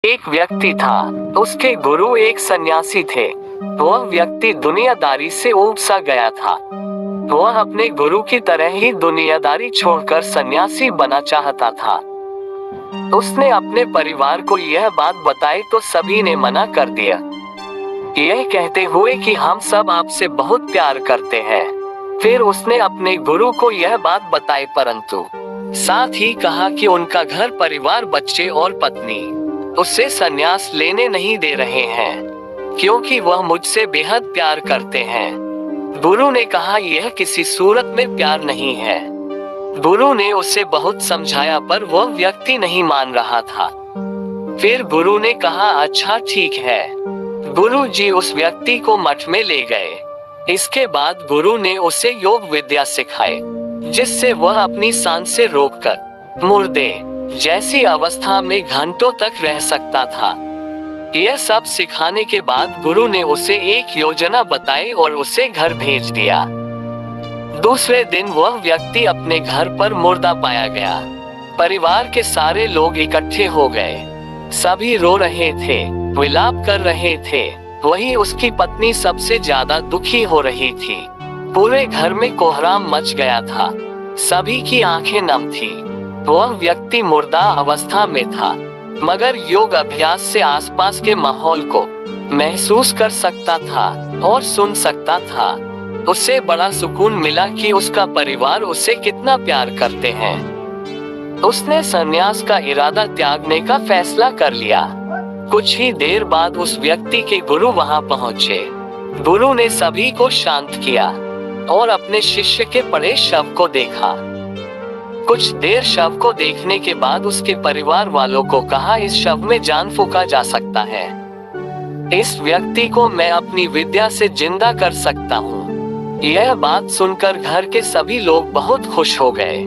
एक व्यक्ति था। उसके गुरु एक सन्यासी थे। वह व्यक्ति दुनियादारी से ऊब सा गया था। वह अपने गुरु की तरह ही दुनियादारी छोड़कर सन्यासी बना चाहता था। उसने अपने परिवार को यह बात बताई तो सभी ने मना कर दिया, यह कहते हुए कि हम सब आपसे बहुत प्यार करते हैं। फिर उसने अपने गुरु को यह बात बताई, परंतु साथ ही कहा कि उनका घर परिवार, बच्चे और पत्नी उससे संन्यास लेने नहीं दे रहे हैं, क्योंकि वह मुझसे बेहद प्यार करते हैं। गुरु ने कहा, यह किसी सूरत में प्यार नहीं है। गुरु ने उसे बहुत समझाया पर वह व्यक्ति नहीं मान रहा था। फिर गुरु ने कहा, अच्छा ठीक है। गुरु जी उस व्यक्ति को मठ में ले गए। इसके बाद गुरु ने उसे योग विद्या सिखाई, जिससे वह अपनी सांसें रोककर मुर्दे जैसी अवस्था में घंटों तक रह सकता था। यह सब सिखाने के बाद गुरु ने उसे एक योजना बताई और उसे घर भेज दिया। दूसरे दिन वह व्यक्ति अपने घर पर मुर्दा पाया गया। परिवार के सारे लोग इकट्ठे हो गए। सभी रो रहे थे, विलाप कर रहे थे। वही उसकी पत्नी सबसे ज्यादा दुखी हो रही थी। पूरे घर में कोहराम मच गया था। सभी की आंखें नम थी। वह व्यक्ति मुर्दा अवस्था में था, मगर योग अभ्यास से आसपास के माहौल को महसूस कर सकता था और सुन सकता था। उसे बड़ा सुकून मिला कि उसका परिवार उसे कितना प्यार करते हैं। उसने संन्यास का इरादा त्यागने का फैसला कर लिया। कुछ ही देर बाद उस व्यक्ति के गुरु वहां पहुंचे। गुरु ने सभी को शांत किया और अपने शिष्य के पड़े शव को देखा। कुछ देर शव को देखने के बाद उसके परिवार वालों को कहा, इस शव में जान फूंका जा सकता है। इस व्यक्ति को मैं अपनी विद्या से जिंदा कर सकता हूँ। यह बात सुनकर घर के सभी लोग बहुत खुश हो गए।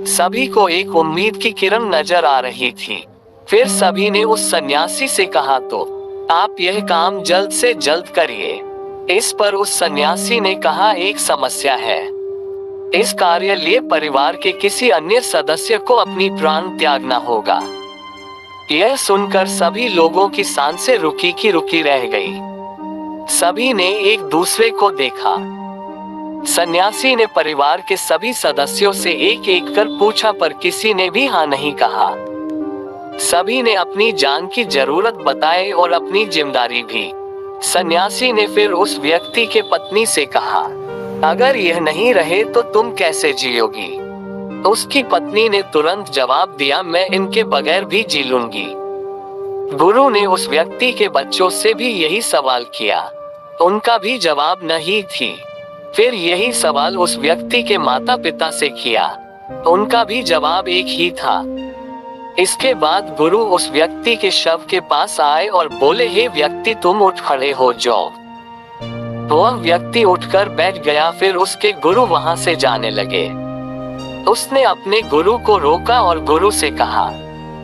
सभी को एक उम्मीद की किरण नजर आ रही थी। फिर सभी ने उस सन्यासी से कहा, तो आप यह काम जल्द से जल्द करिए। इस पर उस सन्यासी ने कहा, एक समस्या है। इस कार्य लिए परिवार के किसी अन्य सदस्य को अपनी प्राण त्यागना होगा। यह सुनकर सभी लोगों की सांसें रुकी की रुकी रह गई। सभी ने एक दूसरे को देखा। सन्यासी ने परिवार के सभी सदस्यों से एक एक कर पूछा, पर किसी ने भी हाँ नहीं कहा। सभी ने अपनी जान की जरूरत बताई और अपनी जिम्मेदारी भी। सन्यासी ने फिर उस व्यक्ति के पत्नी से कहा, अगर यह नहीं रहे तो तुम कैसे जियोगी? उसकी पत्नी ने तुरंत जवाब दिया, मैं इनके बगैर भी जी लूंगी। गुरु ने उस व्यक्ति के बच्चों से भी यही सवाल किया। उनका भी जवाब नहीं थी। फिर यही सवाल उस व्यक्ति के माता पिता से किया। उनका भी जवाब एक ही था। इसके बाद गुरु उस व्यक्ति के शव के पास आए और बोले, हे व्यक्ति, तुम उठ खड़े हो जाओ। वह व्यक्ति उठकर बैठ गया। फिर उसके गुरु वहां से जाने लगे। उसने अपने गुरु को रोका और गुरु से कहा,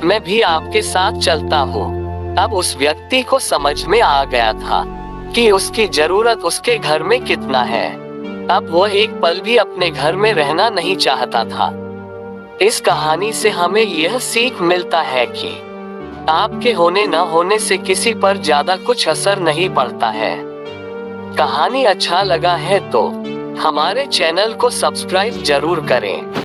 मैं भी आपके साथ चलता हूँ। अब उस व्यक्ति को समझ में आ गया था कि उसकी जरूरत उसके घर में कितना है। अब वह एक पल भी अपने घर में रहना नहीं चाहता था। इस कहानी से हमें यह सीख मिलता है कि आपके होने न होने से किसी पर ज्यादा कुछ असर नहीं पड़ता है। कहानी अच्छा लगा है तो हमारे चैनल को सब्सक्राइब जरूर करें।